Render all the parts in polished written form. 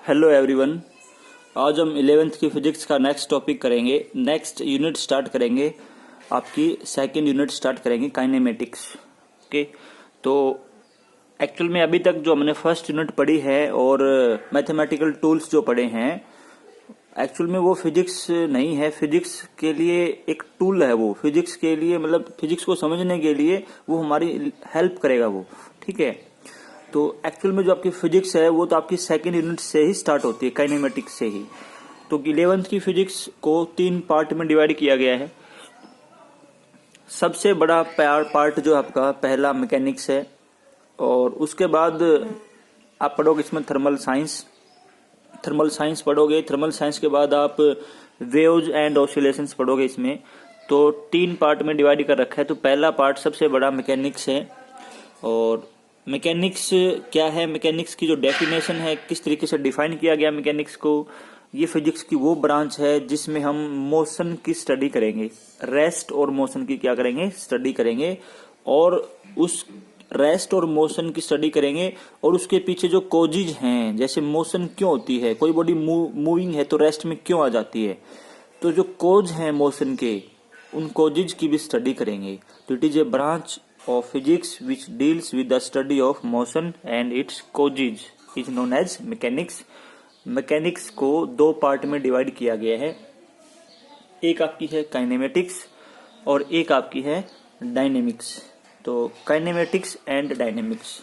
Hello everyone. आज हम 11th की फिजिक्स का नेक्स्ट टॉपिक करेंगे। नेक्स्ट यूनिट स्टार्ट करेंगे, आपकी सेकंड यूनिट स्टार्ट करेंगे काइनेमेटिक्स। ओके, तो एक्चुअल में अभी तक जो हमने फर्स्ट यूनिट पढ़ी है और मैथमेटिकल टूल्स जो पढ़े हैं, एक्चुअल में वो फिजिक्स नहीं है। फिजिक्स के लिए एक टूल है वो, फिजिक्स के लिए मतलब फिजिक्स को समझने के लिए वो हमारी हेल्प करेगा वो, ठीक है। तो एक्चुअल में जो आपकी फिजिक्स है वो तो आपकी सेकेंड यूनिट से ही स्टार्ट होती है, काइनेमेटिक्स से ही। तो 11th की फिजिक्स को 3 पार्ट में डिवाइड किया गया है। सबसे बड़ा पार्ट जो आपका पहला मैकेनिक्स है, और उसके बाद आप पढ़ोगे इसमें थर्मल साइंस पढ़ोगे। थर्मल साइंस के बाद आप वेव्स एंड ऑसिलेशंस पढ़ोगे इसमें। तो 3 पार्ट में डिवाइड कर रखा है। तो पहला पार्ट सबसे बड़ा मैकेनिक्स है। और मैकेनिक्स क्या है, मैकेनिक्स की जो डेफिनेशन है, किस तरीके से डिफाइन किया गया मैकेनिक्स को, ये फिजिक्स की वो ब्रांच है जिसमें हम मोशन की स्टडी करेंगे। रेस्ट और मोशन की क्या करेंगे, स्टडी करेंगे। और उस रेस्ट और मोशन की स्टडी करेंगे और उसके पीछे जो कोजिज हैं, जैसे मोशन क्यों होती है, कोई बॉडी मूविंग है तो रेस्ट में क्यों आ जाती है, तो जो कोज हैं मोशन के, उन कोजिज की भी स्टडी करेंगे। तो it is a branch of physics which deals with the study of motion and its causes is known as mechanics. Mechanics को 2 पार्ट में डिवाइड किया गया है। एक आपकी है काइनेमेटिक्स और एक आपकी है डायनेमिक्स। तो काइनेमेटिक्स एंड डायनेमिक्स,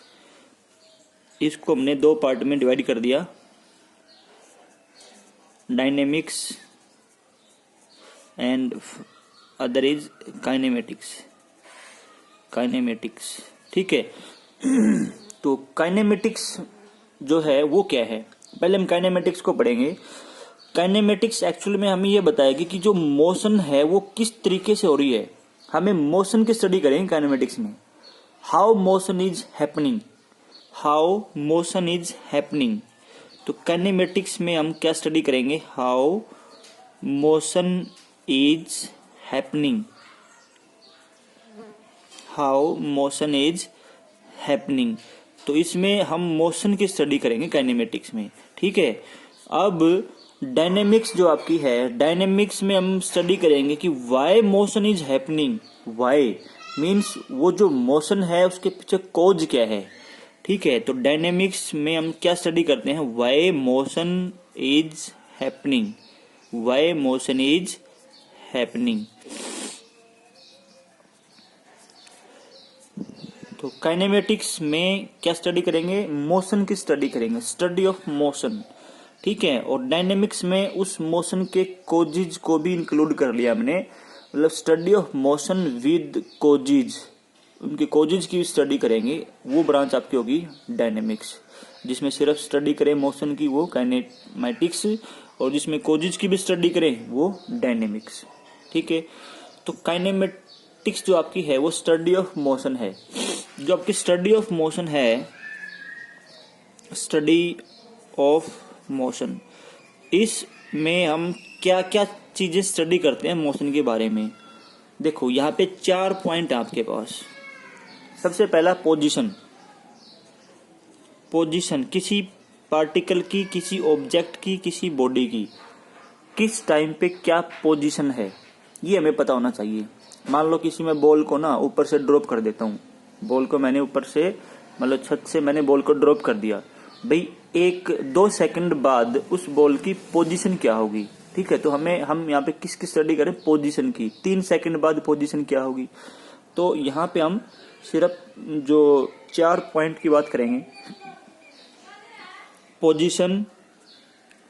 इसको हमने 2 पार्ट में डिवाइड कर दिया, dynamics and other is kinematics. ठीक है। तो काइनेमेटिक्स जो है वो क्या है, पहले हम काइनेमेटिक्स को पढ़ेंगे। काइनेमेटिक्स एक्चुअल में हमें ये बताएगी कि जो मोशन है वो किस तरीके से हो रही है। हमें मोशन की स्टडी करेंगे काइनेमेटिक्स में। How motion is happening. तो काइनेमेटिक्स में हम क्या स्टडी करेंगे, हाउ मोशन इज हैपनिंग। तो इसमें हम मोशन की स्टडी करेंगे काइनेमेटिक्स में, ठीक है। अब डायनेमिक्स जो आपकी है, डायनेमिक्स में हम स्टडी करेंगे कि why motion is happening. Why means वो जो मोशन है उसके पीछे कॉज क्या है, ठीक है। तो डायनेमिक्स में हम क्या स्टडी करते हैं, व्हाई मोशन इज हैपनिंग। तो काइनेमेटिक्स में क्या स्टडी करेंगे, मोशन की स्टडी करेंगे, स्टडी ऑफ मोशन, ठीक है। और डायनेमिक्स में उस मोशन के कोजिज को भी इंक्लूड कर लिया हमने, मतलब study of motion with causes, उनके कोजिज की स्टडी करेंगे। वो ब्रांच आपकी होगी डायनेमिक्स, जिसमें सिर्फ स्टडी करें मोशन की वो काइनेमेटिक्स, और जिसमें कोजिज की भी स्टडी करें वो डायनेमिक्स, ठीक है। तो काइनेमेटिक्स जो आपकी है वो स्टडी ऑफ मोशन है। जो आपकी स्टडी ऑफ मोशन है, इसमें हम क्या क्या चीजें स्टडी करते हैं मोशन के बारे में। देखो यहाँ पे 4 पॉइंट है आपके पास। सबसे पहला पोजीशन किसी पार्टिकल की, किसी ऑब्जेक्ट की, किसी बॉडी की किस टाइम पे क्या पोजीशन है, ये हमें पता होना चाहिए। मान लो किसी मैं बॉल को ना ऊपर से ड्रॉप कर देता हूँ, बॉल को मैंने ऊपर से मतलब छत से मैंने बॉल को ड्रॉप कर दिया, भाई 1-2 सेकंड बाद उस बॉल की पोजीशन क्या होगी, ठीक है। तो हम यहाँ पे किसकी स्टडी करें, पोजीशन की। 3 सेकंड बाद पोजीशन क्या होगी। तो यहाँ पे हम सिर्फ जो 4 पॉइंट की बात करेंगे। पोजीशन,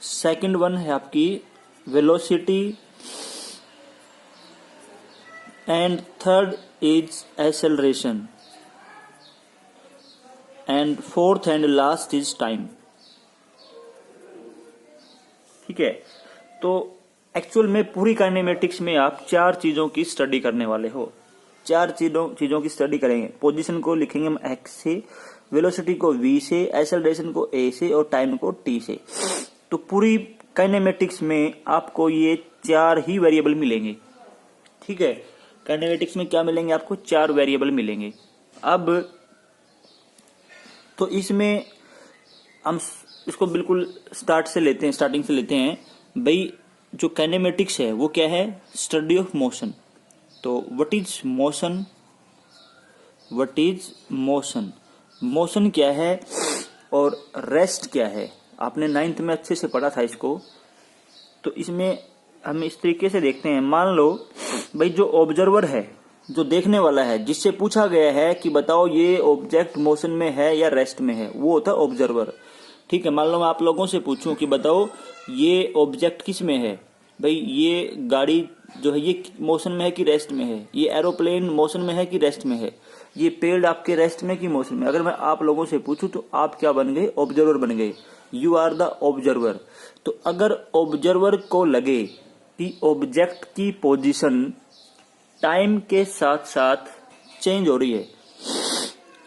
सेकंड वन है आपकी velocity, and third is acceleration, and fourth and last is time, ठीक है। तो एक्चुअल में पूरी काइनेमेटिक्स में आप 4 चीजों की स्टडी करने वाले हो। 4 चीजों की स्टडी करेंगे। पोजीशन को लिखेंगे हम x से, वेलोसिटी को v से, एक्सेलरेशन को a से और टाइम को t से। तो पूरी काइनेमेटिक्स में आपको ये 4 ही वेरिएबल मिलेंगे, ठीक है। काइनेमेटिक्स में क्या मिलेंगे आपको, 4 वेरिएबल मिलेंगे। अब तो इसमें हम इसको बिल्कुल स्टार्टिंग से लेते हैं भाई। जो काइनेमेटिक्स है वो क्या है? Study of motion. तो व्हाट इज मोशन? मोशन क्या है और रेस्ट क्या है? आपने 9th में अच्छे से पढ़ा था इसको। तो इसमें हम इस तरीके से देखते हैं, मान लो भाई जो ऑब्जर्वर है, जो देखने वाला है, जिससे पूछा गया है कि बताओ ये ऑब्जेक्ट मोशन में है या रेस्ट में है, वो होता है ऑब्जर्वर। ठीक है, मान लो मैं आप लोगों से पूछूं कि बताओ ये ऑब्जेक्ट किस में है, भाई ये गाड़ी जो है ये मोशन में है कि रेस्ट में है, ये एरोप्लेन मोशन में है कि रेस्ट में है, ये पेड़ आपके रेस्ट में कि मोशन में। अगर मैं आप लोगों से पूछूं तो आप क्या बन गए? ऑब्जर्वर बन गए। You are the observer. तो अगर ऑब्जर्वर को लगे कि ऑब्जेक्ट की पोजीशन टाइम के साथ साथ चेंज हो रही है,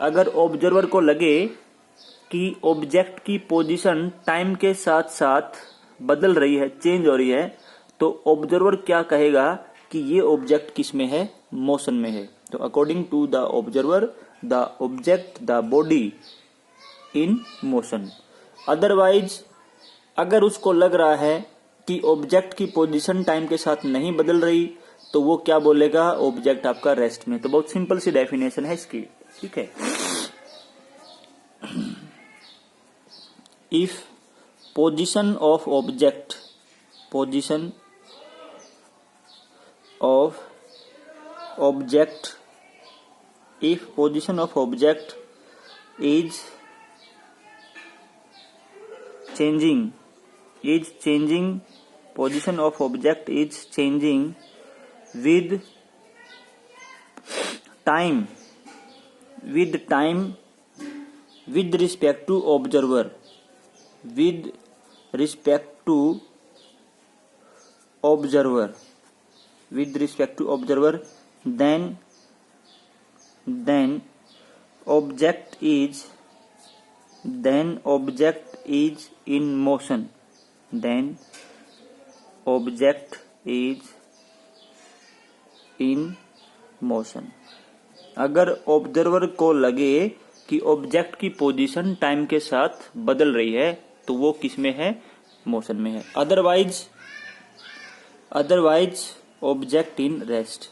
अगर ऑब्जर्वर को लगे कि ऑब्जेक्ट की पोजीशन टाइम के साथ साथ बदल रही है, चेंज हो रही है, तो ऑब्जर्वर क्या कहेगा कि ये ऑब्जेक्ट किस में है? मोशन में है। तो according to the observer the object the body in motion. Otherwise अगर उसको लग रहा है कि ऑब्जेक्ट की पोजीशन टाइम के साथ नहीं बदल रही, तो वो क्या बोलेगा? ऑब्जेक्ट आपका रेस्ट में। तो बहुत सिंपल सी डेफिनेशन है इसकी। ठीक है, if position of object if position of object is changing, position of object is changing with time with respect to observer, then object is in motion. अगर ऑब्जर्वर को लगे कि ऑब्जेक्ट की पोजीशन टाइम के साथ बदल रही है, तो वो किस में है? मोशन में है। Otherwise object in rest.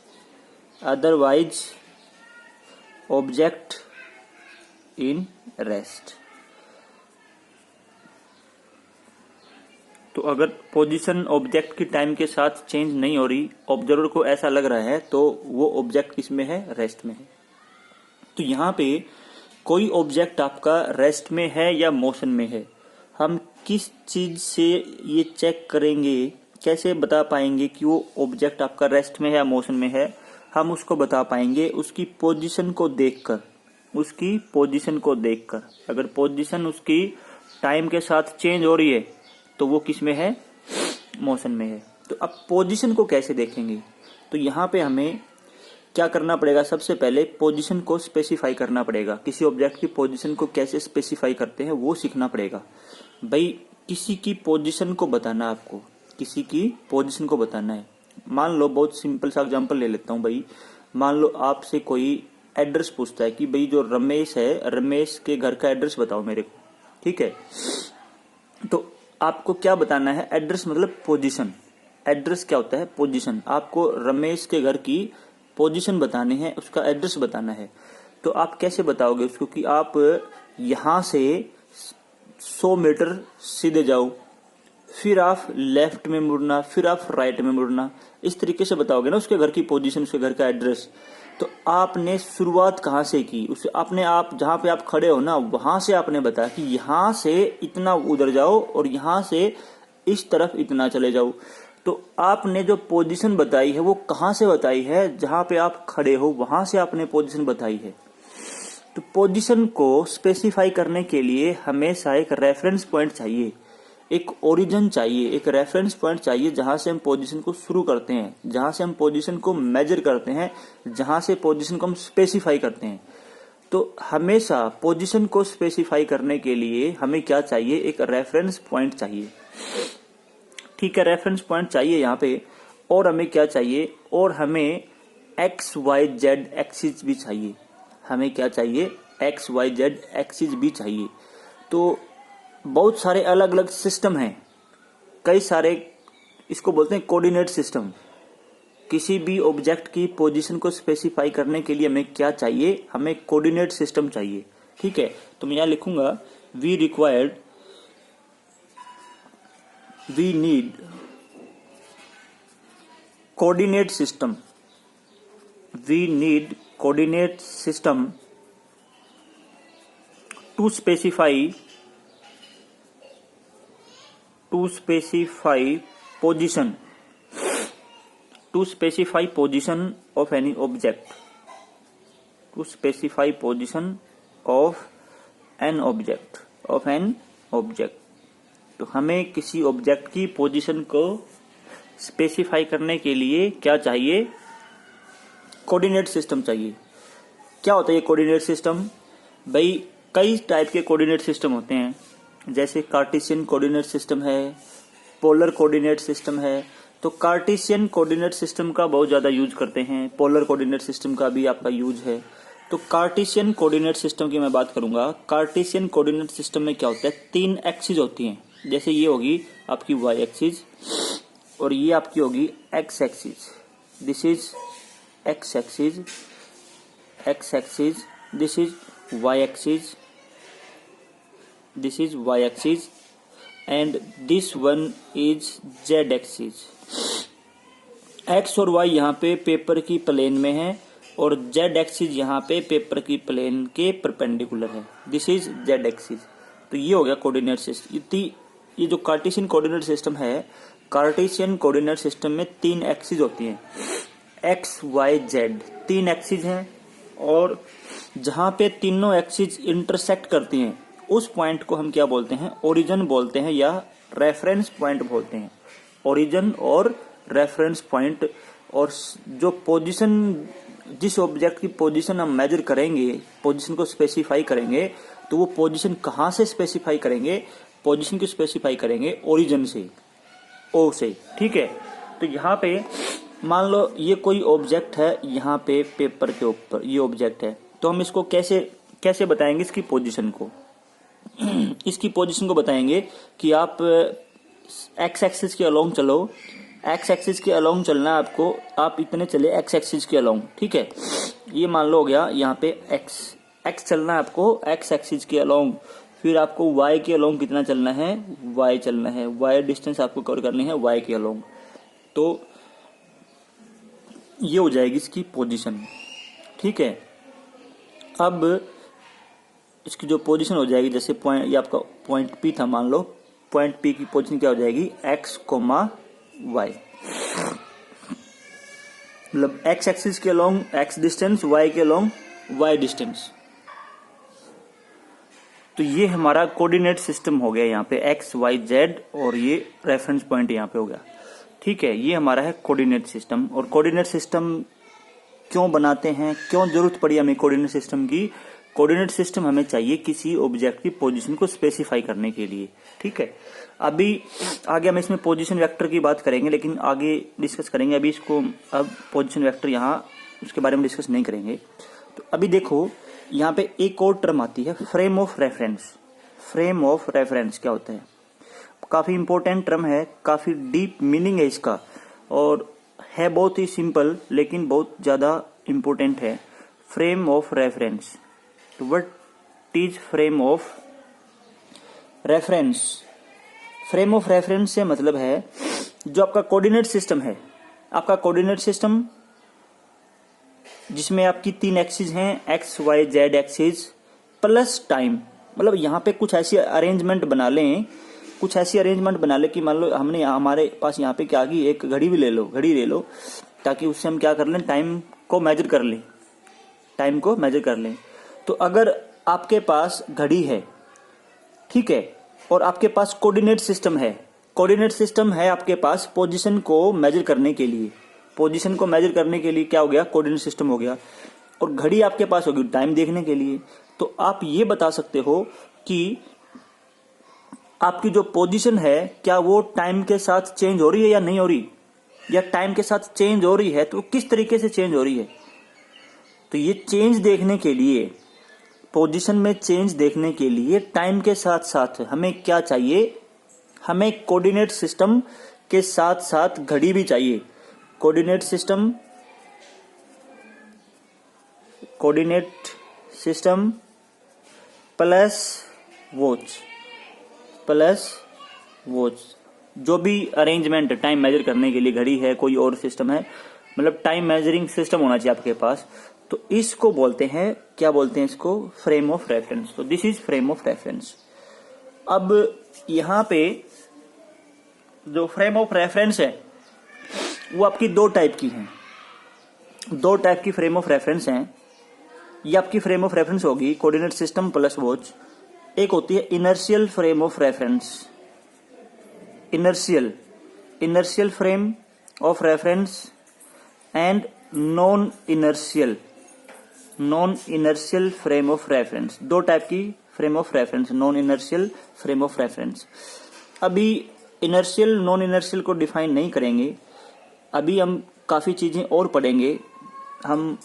तो अगर पोजीशन ऑब्जेक्ट की टाइम के साथ चेंज नहीं हो रही, ऑब्जर्वर को ऐसा लग रहा है, तो वो ऑब्जेक्ट किस में है? रेस्ट में है। तो यहाँ पे कोई ऑब्जेक्ट आपका रेस्ट में है या मोशन में है, हम किस चीज से ये चेक करेंगे? कैसे बता पाएंगे कि वो ऑब्जेक्ट आपका रेस्ट में है या मोशन में है? हम उसको बता पाएंगे उसकी पोजीशन को देखकर। अगर पोजीशन उसकी टाइम के साथ चेंज हो रही है, तो वो किस में है? मोशन में है। तो अब पोजीशन को कैसे देखेंगे? तो यहाँ पे हमें क्या करना पड़ेगा? सबसे पहले पोजीशन को स्पेसिफाई करना पड़ेगा। किसी ऑब्जेक्ट की पोजीशन को कैसे स्पेसिफाई करते हैं वो सीखना पड़ेगा। भाई किसी की पोजीशन को बताना, आपको किसी की पोजीशन को बताना है। मान लो, बहुत सिंपल सा एग्जांपल ले लेता हूँ भाई। मान लो आपसे कोई एड्रेस पूछता है कि भाई जो रमेश है, रमेश के घर का एड्रेस बताओ मेरे को। ठीक है, तो आपको क्या बताना है? एड्रेस मतलब पोजीशन। एड्रेस क्या होता है? पोजीशन। आपको रमेश के घर की पोजीशन बतानी है, उसका एड्रेस बताना है। तो आप कैसे बताओगे उसको? कि आप यहां से 100 मीटर सीधे जाओ, फिर आप लेफ्ट में मुड़ना, फिर आप राइट में मुड़ना, इस तरीके से बताओगे ना उसके घर की पोजीशन, उसके घर का एड्रेस। तो आपने शुरुआत कहाँ से की? उसे आपने, आप जहां पे आप खड़े हो ना, वहां से आपने बताया कि यहां से इतना उधर जाओ और यहां से इस तरफ इतना चले जाओ। तो आपने जो पोजीशन बताई है वो कहां से बताई है? जहां पे आप खड़े हो वहां से आपने पोजीशन बताई है। तो पोजीशन को स्पेसिफाई करने के लिए हमेशा एक रेफरेंस पॉइंट चाहिए, एक ओरिजिन चाहिए, एक रेफरेंस पॉइंट चाहिए, जहां से हम पोजीशन को शुरू करते हैं, जहां से हम पोजीशन को मेजर करते हैं, जहां से पोजीशन को हम स्पेसिफाई करते हैं। तो हमेशा पोजीशन को स्पेसिफाई करने के लिए हमें क्या चाहिए? एक रेफरेंस पॉइंट चाहिए। ठीक है, रेफरेंस पॉइंट चाहिए यहाँ पे। और हमें क्या चाहिए? और हमें XYZ एक्सिस भी चाहिए। हमें क्या चाहिए? XYZ एक्सिस भी चाहिए। तो बहुत सारे अलग अलग सिस्टम हैं, कई सारे, इसको बोलते हैं कोऑर्डिनेट सिस्टम। किसी भी ऑब्जेक्ट की पोजीशन को स्पेसिफाई करने के लिए हमें क्या चाहिए, हमें कोऑर्डिनेट सिस्टम चाहिए। ठीक है, तो मैं यहां लिखूंगा we need coordinate system, we need coordinate system to specify position of any object, to specify position of an object। तो हमें किसी ऑब्जेक्ट की पोजीशन को स्पेसिफाई करने के लिए क्या चाहिए, कोऑर्डिनेट सिस्टम चाहिए। क्या होता है ये कोऑर्डिनेट सिस्टम? भाई कई टाइप के कोऑर्डिनेट सिस्टम होते हैं, जैसे कार्टेशियन कोऑर्डिनेट सिस्टम है, पोलर कोऑर्डिनेट सिस्टम है। तो कार्टेशियन कोऑर्डिनेट सिस्टम का बहुत ज्यादा यूज करते हैं, पोलर कोऑर्डिनेट सिस्टम का भी आपका यूज है। तो कार्टेशियन कोऑर्डिनेट सिस्टम की मैं बात करूंगा। कार्टेशियन कोऑर्डिनेट सिस्टम में क्या होता है, 3 एक्सिस होती हैं, जैसे ये होगी आपकी y एक्सिस और ये आपकी होगी x axis. This is x axis, this is y axis, this is y axis and this one is z axis। x और y यहाँ पे पेपर की प्लेन में है और z एक्सिस यहाँ पे पेपर की प्लेन के परपेंडिकुलर है। This is z axis. तो ये हो गया कोऑर्डिनेट सिस्टम। ये जो कार्टेशियन कोऑर्डिनेट सिस्टम है, कार्टेशियन कोऑर्डिनेट सिस्टम में 3 एक्सिस होती हैं, x y z 3 एक्सिस हैं, और जहां पे तीनों एक्सिस इंटरसेक्ट करती हैं उस पॉइंट को हम क्या बोलते हैं, ओरिजिन बोलते हैं या रेफरेंस पॉइंट बोलते हैं। ओरिजिन और रेफरेंस पॉइंट। और जो पोजीशन, जिस ऑब्जेक्ट की पोजीशन हम मेजर करेंगे, पोजीशन को स्पेसिफाई करेंगे, तो वो पोजीशन कहां से स्पेसिफाई करेंगे, पोजीशन को स्पेसिफाई करेंगे ओरिजिन से, ओ से। ठीक है, तो यहाँ पे मान लो ये कोई ऑब्जेक्ट है, यहाँ पे पेपर के ऊपर ये ऑब्जेक्ट है, तो हम इसको कैसे बताएंगे, इसकी पोजीशन को इसकी पोजीशन को बताएंगे कि आप एक्स एक्सिस के अलोंग चलो, एक्स एक्सिस के अलोंग चलना है आपको, आप इतने चले एक्स एक्सिस के अलोंग। ठीक है, ये मान लो हो गया यहाँ पे एक्स चलना है आपको एक्स एक्सिस के अलोंग। फिर आपको वाई के अलोंग कितना चलना है, वाई चलना है, वाई डिस्टेंस आपको कवर करनी है वाई के अलोंग। तो ये हो जाएगी इसकी पोजीशन। ठीक है, अब इसकी जो पोजीशन हो जाएगी, जैसे पॉइंट, ये आपका पॉइंट पी था, मान लो पॉइंट पी की पोजीशन क्या हो जाएगी, x, y। मतलब x एक्सिस के अलोंग x डिस्टेंस, y के अलोंग y डिस्टेंस। तो ये हमारा कोऑर्डिनेट सिस्टम हो गया यहाँ पे x, y, z, और ये रेफरेंस पॉइंट यहाँ पे हो गया। ठीक है, ये हमारा है कोऑर्डिनेट सिस्टम। और कोऑर्डिनेट सिस्टम क्यों बनाते हैं, क्यों जरूरत पड़ी हमें कोऑर्डिनेट सिस्टम की? कोऑर्डिनेट सिस्टम हमें चाहिए किसी ऑब्जेक्ट की पोजीशन को स्पेसिफाई करने के लिए। ठीक है, अभी आगे हम इसमें पोजीशन वेक्टर की बात करेंगे, लेकिन आगे डिस्कस करेंगे। अभी इसको, अब पोजीशन वेक्टर यहाँ उसके बारे में डिस्कस नहीं करेंगे। तो अभी देखो यहाँ पे एक और टर्म आती है, frame of reference. Frame of reference क्या होता है? काफी इंपॉर्टेंट टर्म है, काफी डीप मीनिंग है इसका, और है बहुत ही सिंपल लेकिन बहुत ज्यादा इंपॉर्टेंट है। Frame of reference. तो what is frame of reference? Frame of reference से मतलब है जो आपका कोऑर्डिनेट सिस्टम है, आपका कोऑर्डिनेट सिस्टम जिसमें आपकी 3 एक्सिस हैं, X Y Z axis plus time. मतलब यहाँ पे कुछ ऐसी अरेंजमेंट बना लें, कुछ ऐसी अरेंजमेंट बना ले कि मान लो हमने हमारे पास यहाँ पे क्या की, एक घड़ी भी ले लो, घड़ी ले लो, ताकि उससे हम क्या कर लें, टाइम को मेजर कर लें, टाइम को मेजर कर लें। तो अगर आपके पास घड़ी है, ठीक है, और आपके पास कोऑर्डिनेट सिस्टम है, कोऑर्डिनेट सिस्टम है आपके पास पोजीशन को मेजर करने के लिए, पोजीशन को मेजर करने के लिए क्या हो गया, कोऑर्डिनेट सिस्टम हो गया, और घड़ी आपके पास होगी टाइम देखने के लिए। तो आप ये बता सकते हो कि आपकी जो पोजीशन है क्या वो टाइम के साथ चेंज हो रही है या नहीं हो रही, या टाइम के साथ चेंज हो रही है तो किस तरीके से चेंज हो रही है। तो ये चेंज देखने के लिए पोजीशन में चेंज देखने के लिए टाइम के साथ साथ हमें क्या चाहिए, हमें कोऑर्डिनेट सिस्टम के साथ साथ घड़ी भी चाहिए। कोऑर्डिनेट सिस्टम प्लस वॉच, जो भी अरेंजमेंट टाइम मेजर करने के लिए घड़ी है, कोई और सिस्टम है, मतलब टाइम मेजरिंग सिस्टम होना चाहिए आपके पास। तो इसको बोलते हैं, क्या बोलते हैं इसको, फ्रेम ऑफ रेफरेंस। तो this is frame of reference. अब यहां पे जो फ्रेम ऑफ रेफरेंस है वो आपकी दो टाइप की हैं, दो टाइप की फ्रेम ऑफ रेफरेंस हैं। ये आपकी फ्रेम ऑफ रेफरेंस होगी कोऑर्डिनेट सिस्टम प्लस वॉच। एक होती है inertial frame of reference, inertial frame of reference and non inertial frame of reference. दो टाइप की frame of reference, non inertial frame of reference. अभी इनर्शियल नॉन इनर्शियल को define नहीं करेंगे, अभी हम काफी चीजें और पढ़ेंगे। हम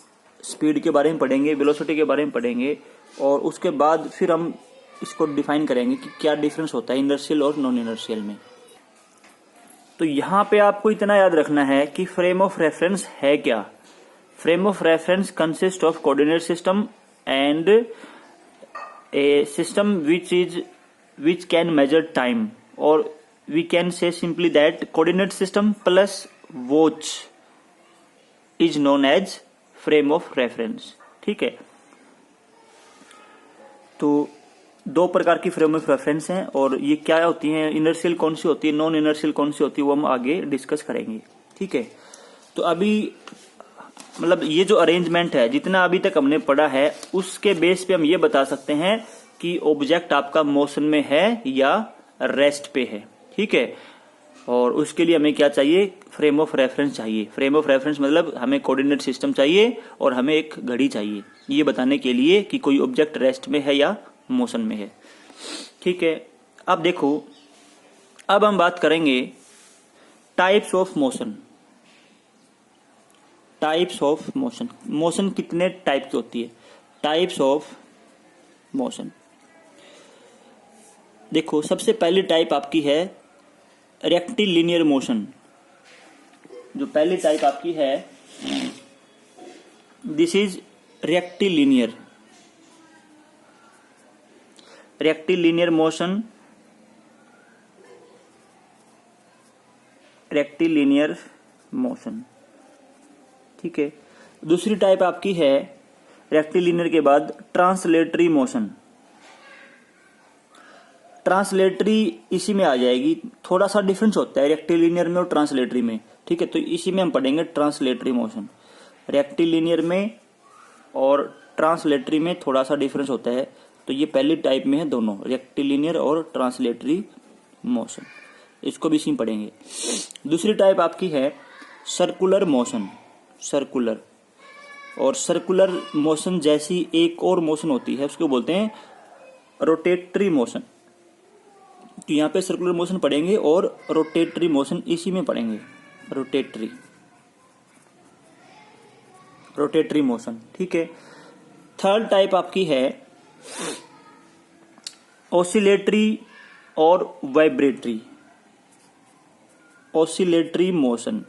स्पीड के बारे में पढ़ेंगे, वेलोसिटी के बारे में पढ़ेंगे, और उसके बाद फिर हम इसको डिफाइन करेंगे कि क्या डिफरेंस होता है इनर्शियल और नॉन इनर्शियल में। तो यहां पे आपको इतना याद रखना है कि फ्रेम ऑफ रेफरेंस है क्या। Frame of reference consist of coordinate system and A system which can measure time, or we can say simply that coordinate system plus watch is known as frame of reference। ठीक है, तो दो प्रकार की frame of reference हैं, और ये क्या होती हैं, इनर्शियल कौन सी होती है, नॉन इनर्शियल कौन सी होती है, वो हम आगे डिस्कस करेंगे। ठीक है, तो अभी मतलब ये जो अरेंजमेंट है, जितना अभी तक हमने पढ़ा है, उसके बेस पे हम ये बता सकते हैं कि ऑब्जेक्ट आपका मोशन में है या रेस्ट पे है। ठीक है, और उसके लिए हमें क्या चाहिए, फ्रेम ऑफ रेफरेंस चाहिए। फ्रेम ऑफ रेफरेंस मतलब हमें कोऑर्डिनेट सिस्टम चाहिए और हमें एक घड़ी चाहिए, ये बताने के लिए कि कोई ऑब्जेक्ट रेस्ट में है या मोशन में है। ठीक है, अब देखो, अब हम बात करेंगे types of motion. Types of motion, motion कितने टाइप की होती है, टाइप्स ऑफ मोशन। देखो, सबसे पहली टाइप आपकी है रेक्टिलिनियर मोशन। जो पहली टाइप आपकी है, this is rectilinear motion, rectilinear motion. ठीक है, दूसरी टाइप आपकी है रेक्टिलिनियर के बाद ट्रांसलेटरी मोशन। ट्रांसलेटरी इसी में आ जाएगी, थोड़ा सा डिफरेंस होता है रेक्टिलिनियर में और ट्रांसलेटरी में। ठीक है, तो इसी में हम पढ़ेंगे ट्रांसलेटरी मोशन। रेक्टिलिनियर में और ट्रांसलेटरी में थोड़ा सा डिफरेंस होता है, तो ये पहली टाइप में है दोनों, रेक्टिलिनियर और ट्रांसलेटरी मोशन, इसको भी इसी में पढ़ेंगे। दूसरी टाइप आपकी है सर्कुलर मोशन। सर्कुलर और सर्कुलर मोशन जैसी एक और मोशन होती है, उसको बोलते हैं रोटेटरी मोशन। तो यहाँ पे सर्कुलर मोशन पढ़ेंगे और रोटेटरी मोशन इसी में पढ़ेंगे, रोटेटरी मोशन। ठीक है, थर्ड टाइप आपकी है ऑसिलेटरी और vibratory. Oscillatory motion,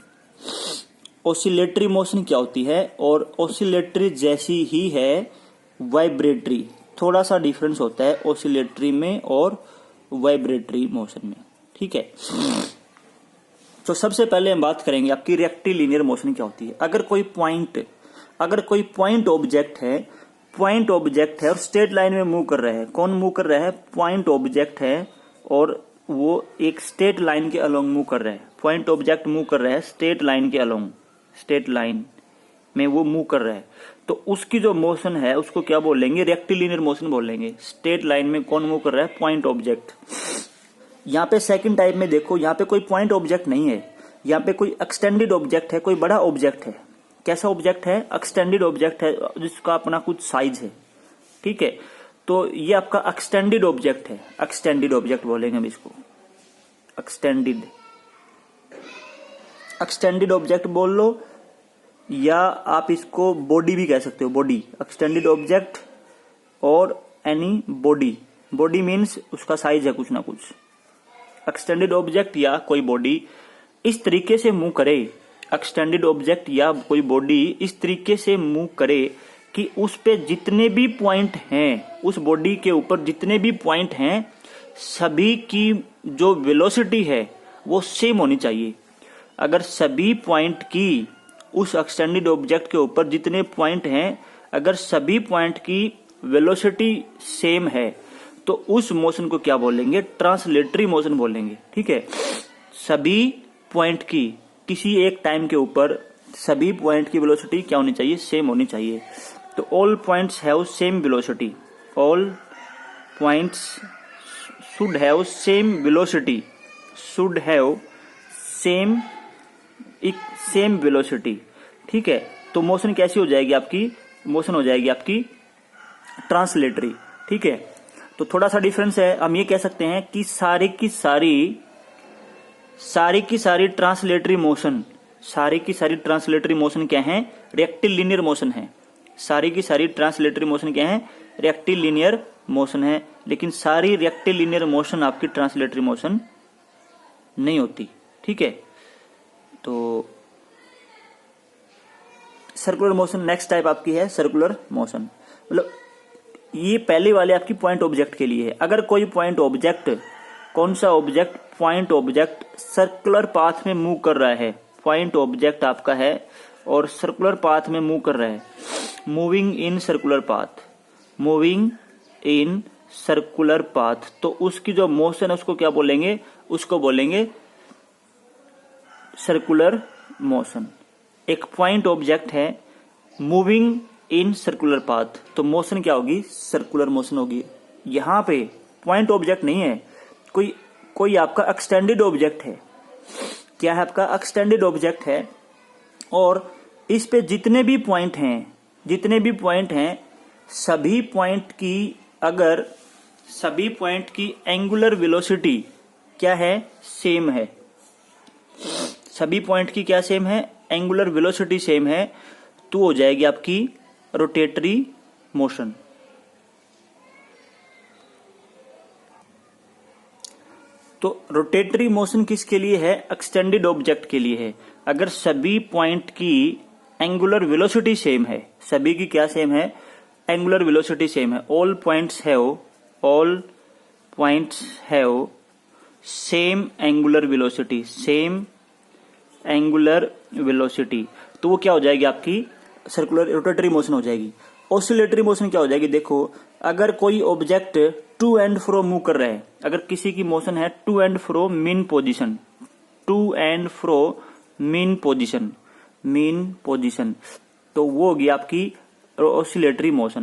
oscillatory motion क्या होती है, और ऑसिलेटरी जैसी ही है वाइब्रेटरी, थोड़ा सा डिफरेंस होता है ऑसिलेटरी में और वाइब्रेटरी मोशन में। ठीक है, तो सबसे पहले हम बात करेंगे आपकी रेक्टिलिनियर मोशन क्या होती है। अगर कोई पॉइंट ऑब्जेक्ट है और स्ट्रेट लाइन में मूव कर रहा है, कौन मूव कर रहा है, पॉइंट ऑब्जेक्ट है और वो एक स्ट्रेट लाइन के अलोंग मूव कर रहा है। पॉइंट ऑब्जेक्ट मूव कर रहा है स्ट्रेट लाइन के अलोंग, स्ट्रेट लाइन में वो मूव कर रहा है, तो उसकी जो मोशन है उसको क्या बोलेंगे, रेक्टिलिनियर मोशन बोलेंगे। स्ट्रेट लाइन में कौन मूव कर रहा है, पॉइंट ऑब्जेक्ट। यहाँ पे सेकंड टाइप में देखो, यहाँ पे कोई पॉइंट ऑब्जेक्ट नहीं है, यहाँ पे कोई एक्सटेंडेड ऑब्जेक्ट है, कोई बड़ा ऑब्जेक्ट है। कैसा ऑब्जेक्ट है, एक्सटेंडेड ऑब्जेक्ट है, जिसका अपना कुछ साइज है। ठीक है, तो ये आपका एक्सटेंडेड ऑब्जेक्ट है, एक्सटेंडेड ऑब्जेक्ट बोलेंगे हम इसको, एक्सटेंडेड ऑब्जेक्ट बोल लो, या आप इसको बॉडी भी कह सकते हो, बॉडी, एक्सटेंडेड ऑब्जेक्ट और एनी बॉडी, बॉडी मीन्स उसका साइज है कुछ ना कुछ। एक्सटेंडेड ऑब्जेक्ट या कोई बॉडी इस तरीके से मूव करे, एक्सटेंडेड ऑब्जेक्ट या कोई बॉडी इस तरीके से मूव करे कि उस पे जितने भी पॉइंट हैं, उस बॉडी के ऊपर जितने भी पॉइंट हैं, सभी की जो वेलोसिटी है वो सेम होनी चाहिए। अगर सभी पॉइंट की, उस एक्सटेंडेड ऑब्जेक्ट के ऊपर जितने पॉइंट हैं, अगर सभी पॉइंट की वेलोसिटी सेम है तो उस मोशन को क्या बोलेंगे? ट्रांसलेटरी मोशन बोलेंगे। ठीक है, सभी पॉइंट की किसी एक टाइम के ऊपर सभी पॉइंट की वेलोसिटी क्या होनी चाहिए? सेम होनी चाहिए। तो all points have same velocity, all points should have same velocity, should have same velocity. ठीक है, तो मोशन कैसी हो जाएगी आपकी? मोशन हो जाएगी आपकी ट्रांसलेटरी। ठीक है, तो थोड़ा सा डिफरेंस है। हम ये कह सकते हैं कि सारी की सारी ट्रांसलेटरी मोशन, सारी की सारी ट्रांसलेटरी मोशन क्या है? रेक्टिलिनियर मोशन है। सारी की सारी ट्रांसलेटरी मोशन क्या है? रेक्टिलिनियर मोशन है। लेकिन सारी रेक्टिलिनियर मोशन आपकी ट्रांसलेटरी मोशन नहीं होती। ठीक है, तो सर्कुलर मोशन नेक्स्ट टाइप आपकी है सर्कुलर मोशन। मतलब ये पहले वाले आपकी पॉइंट ऑब्जेक्ट के लिए है। अगर कोई पॉइंट ऑब्जेक्ट, कौन सा object? Point object circular path में मूव कर रहा है, पॉइंट ऑब्जेक्ट आपका है और सर्कुलर पाथ में मूव कर रहा है, moving in circular path, moving in circular path, तो उसकी जो मोशन है उसको क्या बोलेंगे? उसको बोलेंगे सर्कुलर मोशन। एक पॉइंट ऑब्जेक्ट है मूविंग इन सर्कुलर पाथ, तो मोशन क्या होगी? सर्कुलर मोशन होगी। यहां पे पॉइंट ऑब्जेक्ट नहीं है, कोई आपका एक्सटेंडेड ऑब्जेक्ट है। क्या है? आपका एक्सटेंडेड ऑब्जेक्ट है और इस पे जितने भी पॉइंट हैं, सभी पॉइंट की, अगर सभी पॉइंट की एंगुलर वेलोसिटी क्या है? सेम है। सभी पॉइंट की क्या सेम है? एंगुलर वेलोसिटी सेम है, तो हो जाएगी आपकी रोटेटरी मोशन। तो रोटेटरी मोशन किसके लिए है? एक्सटेंडेड ऑब्जेक्ट के लिए है। अगर सभी पॉइंट की एंगुलर वेलोसिटी सेम है, सभी की क्या सेम है? एंगुलर वेलोसिटी सेम है। All points have same angular velocity, same angular velocity, तो वो क्या हो जाएगी? आपकी सर्कुलर रोटेटरी मोशन हो जाएगी। ऑसिलेटरी मोशन क्या हो जाएगी? देखो, अगर कोई object to and fro move कर रहा है, अगर किसी की मोशन है to and fro mean position, to and fro mean position, तो वो होगी आपकी ऑसिलेटरी मोशन।